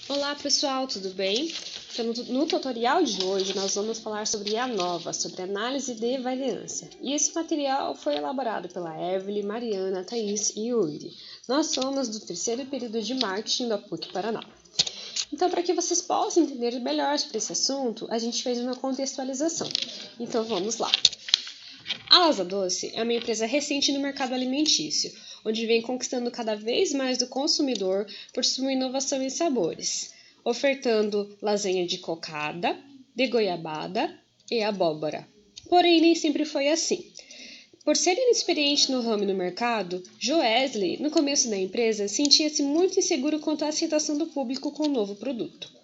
Olá pessoal, tudo bem? Então, no tutorial de hoje nós vamos falar sobre ANOVA, sobre análise de variância. E esse material foi elaborado pela Evelyn, Mariana, Thaís e Yuri. Nós somos do terceiro período de marketing da PUC Paraná. Então, para que vocês possam entender melhor sobre esse assunto, a gente fez uma contextualização. Então vamos lá. A Lasa Doce é uma empresa recente no mercado alimentício, onde vem conquistando cada vez mais do consumidor por sua inovação em sabores, ofertando lasanha de cocada, de goiabada e abóbora. Porém, nem sempre foi assim. Por ser inexperiente no ramo e no mercado, Joesley, no começo da empresa, sentia-se muito inseguro quanto à aceitação do público com o novo produto.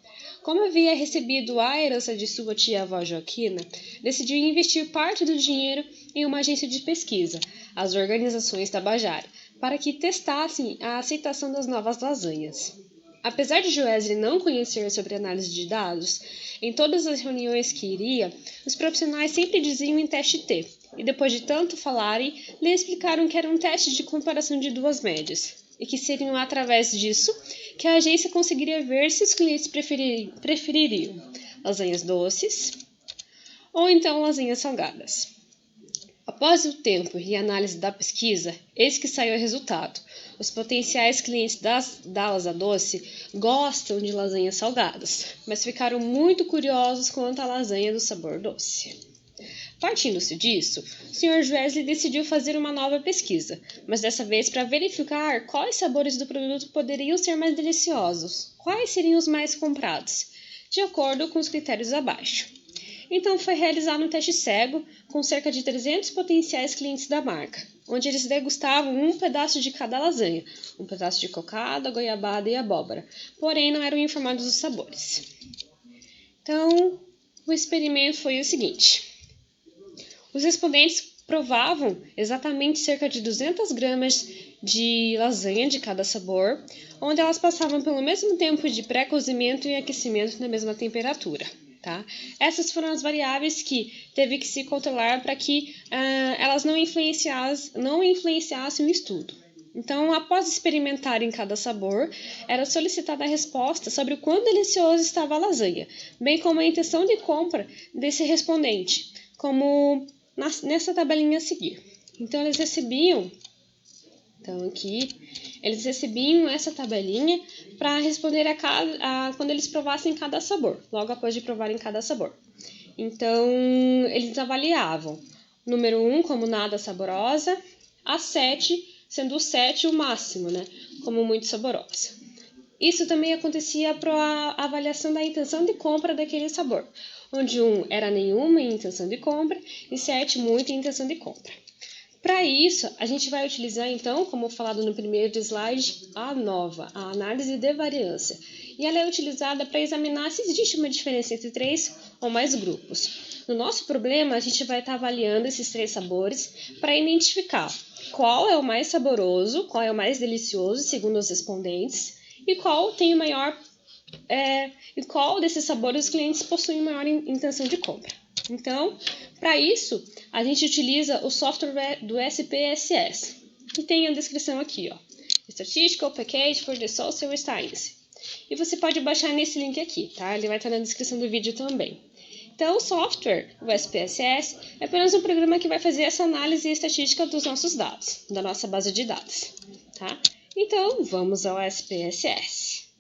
Como havia recebido a herança de sua tia-avó Joaquina, decidiu investir parte do dinheiro em uma agência de pesquisa, as Organizações Tabajara, para que testassem a aceitação das novas lasanhas. Apesar de Joesley não conhecer sobre análise de dados, em todas as reuniões que iria, os profissionais sempre diziam em teste T, e depois de tanto falarem, lhe explicaram que era um teste de comparação de duas médias, e que seriam através disso que a agência conseguiria ver se os clientes prefeririam lasanhas doces ou então lasanhas salgadas. Após o tempo e análise da pesquisa, eis que saiu o resultado. Os potenciais clientes da Lasa Doce gostam de lasanhas salgadas, mas ficaram muito curiosos quanto à lasanha do sabor doce. Partindo-se disso, o Sr. Joesley decidiu fazer uma nova pesquisa, mas dessa vez para verificar quais sabores do produto poderiam ser mais deliciosos, quais seriam os mais comprados, de acordo com os critérios abaixo. Então foi realizado um teste cego com cerca de 300 potenciais clientes da marca, onde eles degustavam um pedaço de cada lasanha, um pedaço de cocada, goiabada e abóbora, porém não eram informados dos sabores. Então, o experimento foi o seguinte: os respondentes provavam exatamente cerca de 200 gramas de lasanha de cada sabor, onde elas passavam pelo mesmo tempo de pré-cozimento e aquecimento na mesma temperatura. Tá? Essas foram as variáveis que teve que se controlar para que elas não influenciassem o estudo. Então, após experimentarem cada sabor, era solicitada a resposta sobre o quão delicioso estava a lasanha, bem como a intenção de compra desse respondente, como nessa tabelinha a seguir. Então, eles recebiam essa tabelinha para responder quando eles provassem cada sabor, logo após de provarem cada sabor. Então, eles avaliavam número 1 como nada saborosa, a 7, sendo o 7 o máximo, né, como muito saborosa. Isso também acontecia para a avaliação da intenção de compra daquele sabor, onde 1 era nenhuma intenção de compra e 7 muita intenção de compra. Para isso, a gente vai utilizar, então, como falado no primeiro slide, a ANOVA, a análise de variância. E ela é utilizada para examinar se existe uma diferença entre 3 ou mais grupos. No nosso problema, a gente vai estar avaliando esses 3 sabores para identificar qual é o mais saboroso, qual é o mais delicioso, segundo os respondentes, e qual tem o maior e qual desses sabores os clientes possuem maior intenção de compra. Então, para isso, a gente utiliza o software do SPSS, que tem a descrição aqui, ó, Statistical Package for the Social Science. E você pode baixar nesse link aqui, tá? Ele vai estar na descrição do vídeo também. Então, o software, o SPSS, é apenas um programa que vai fazer essa análise estatística dos nossos dados, da nossa base de dados, tá? Então, vamos ao SPSS.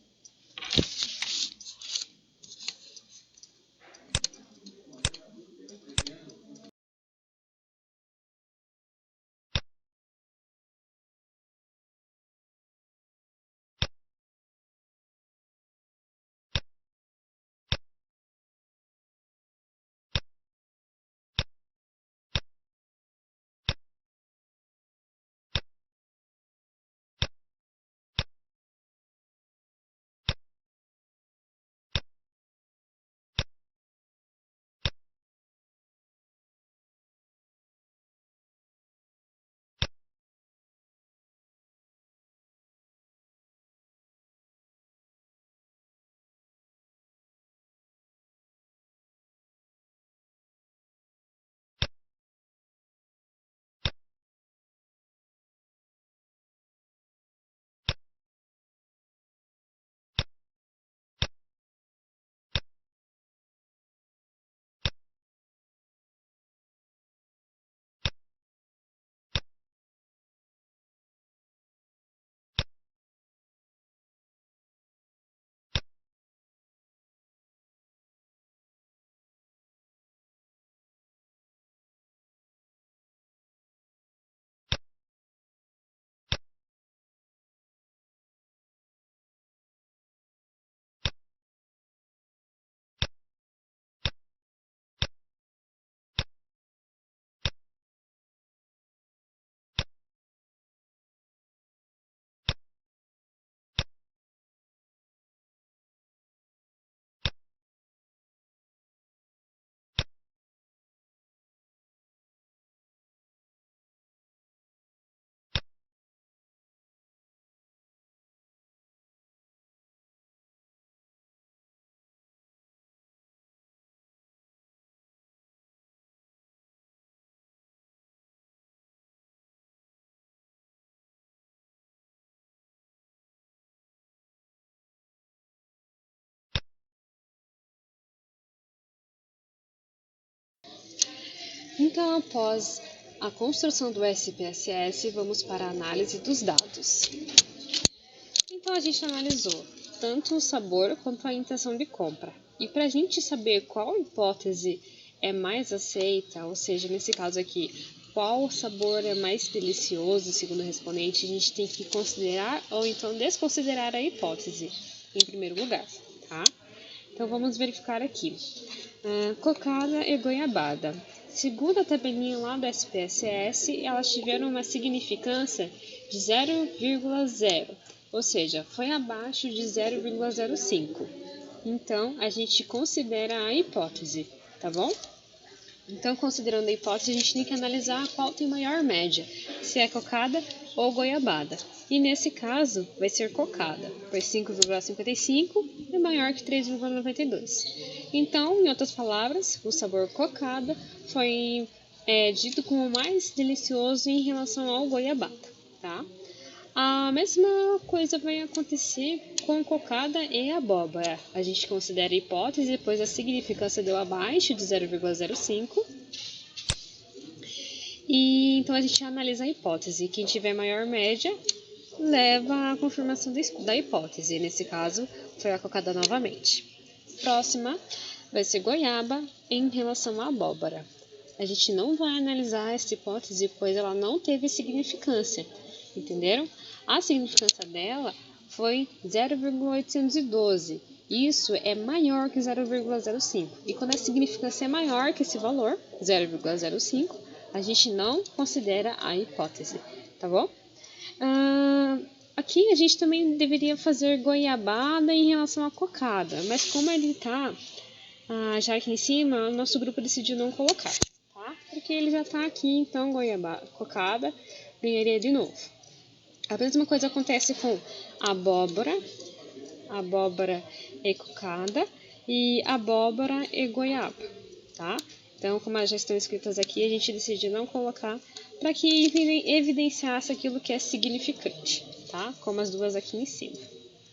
Então, após a construção do SPSS, vamos para a análise dos dados. Então, a gente analisou tanto o sabor quanto a intenção de compra. E para a gente saber qual hipótese é mais aceita, ou seja, nesse caso aqui, qual sabor é mais delicioso, segundo o respondente, a gente tem que considerar ou então desconsiderar a hipótese, em primeiro lugar, tá? Então, vamos verificar aqui. Cocada e goiabada. Segundo a tabelinha lá do SPSS, elas tiveram uma significância de 0,0, ou seja, foi abaixo de 0,05. Então, a gente considera a hipótese, tá bom? Então, considerando a hipótese, a gente tem que analisar qual tem maior média, se é cocada ou goiabada. E nesse caso, vai ser cocada, pois 5,55 é maior que 3,92. Então, em outras palavras, o sabor cocada foi dito como mais delicioso em relação ao goiabada, tá? A mesma coisa vai acontecer com cocada e abóbora. A gente considera a hipótese, pois a significância deu abaixo de 0,05. E então a gente analisa a hipótese. Quem tiver maior média leva à confirmação da hipótese. Nesse caso, foi a cocada novamente. Próxima vai ser goiaba em relação à abóbora. A gente não vai analisar essa hipótese, pois ela não teve significância. Entenderam? A significância dela foi 0,812. Isso é maior que 0,05. E quando a significância é maior que esse valor, 0,05, a gente não considera a hipótese, tá bom? Aqui a gente também deveria fazer goiabada em relação à cocada, mas como ele está já aqui em cima, o nosso grupo decidiu não colocar, tá? Porque ele já está aqui, então cocada ganharia de novo. A mesma coisa acontece com abóbora e cocada e abóbora e goiaba, tá? Então, como elas já estão escritas aqui, a gente decidiu não colocar para que evidenciasse aquilo que é significante, tá? Como as duas aqui em cima,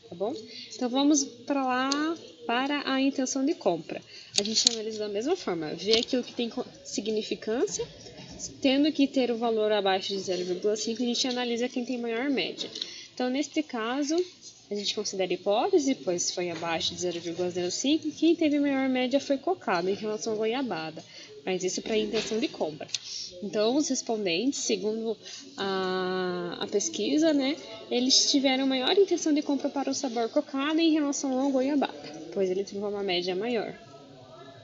tá bom? Então, vamos para lá para a intenção de compra. A gente analisa da mesma forma, vê aquilo que tem significância, tendo que ter o valor abaixo de 0,5, a gente analisa quem tem maior média. Então, neste caso, a gente considera a hipótese, pois foi abaixo de 0,05. Quem teve maior média foi cocada em relação à goiabada, mas isso para a intenção de compra. Então, os respondentes, segundo a pesquisa, né, eles tiveram maior intenção de compra para o sabor cocada em relação ao goiabada, pois ele teve uma média maior.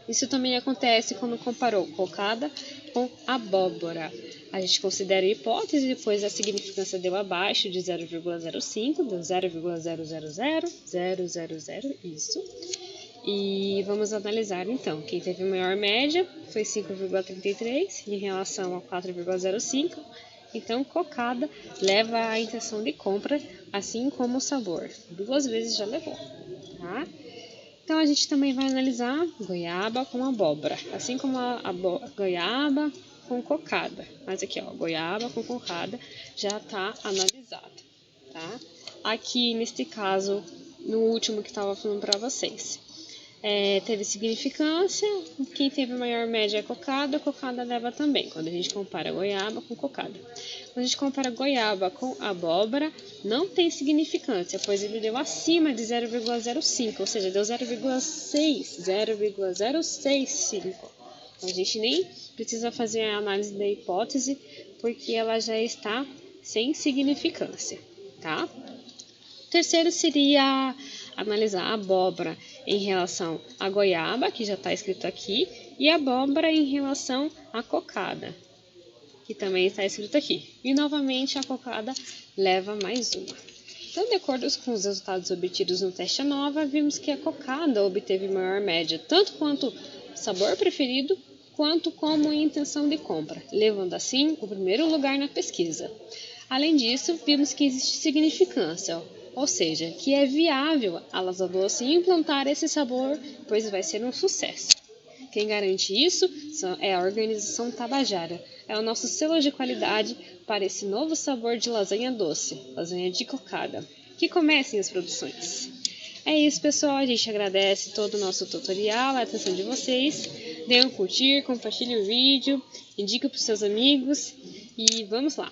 Isso também acontece quando comparou cocada com abóbora. A gente considera a hipótese, pois a significância deu abaixo de 0,05, deu 0,00000, isso. E vamos analisar então. Quem teve maior média foi 5,33 em relação a 4,05. Então, cocada leva a intenção de compra, assim como o sabor. 2 vezes já levou, tá? Então, a gente também vai analisar goiaba com abóbora, assim como a goiaba com cocada. Mas aqui, ó, goiaba com cocada já está analisado, tá? Aqui, neste caso, no último que estava falando para vocês, teve significância, quem teve maior média é cocada leva também, quando a gente compara goiaba com cocada. Quando a gente compara goiaba com abóbora, não tem significância, pois ele deu acima de 0,05, ou seja, deu 0,065. Então, a gente nem precisa fazer a análise da hipótese, porque ela já está sem significância, tá? O terceiro seria analisar a abóbora em relação à goiaba, que já está escrito aqui, e a abóbora em relação à cocada, que também está escrito aqui. E novamente a cocada leva mais uma. Então, de acordo com os resultados obtidos no teste ANOVA, vimos que a cocada obteve maior média, tanto quanto sabor preferido, quanto como intenção de compra, levando assim o primeiro lugar na pesquisa. Além disso, vimos que existe significância, ou seja, que é viável a Lasas Doce implantar esse sabor, pois vai ser um sucesso. Quem garante isso é a Organização Tabajara. É o nosso selo de qualidade para esse novo sabor de lasanha doce, lasanha de cocada. Que comecem as produções! É isso, pessoal. A gente agradece todo o nosso tutorial, a atenção de vocês. Dê um curtir, compartilhe o vídeo, indique para os seus amigos e vamos lá!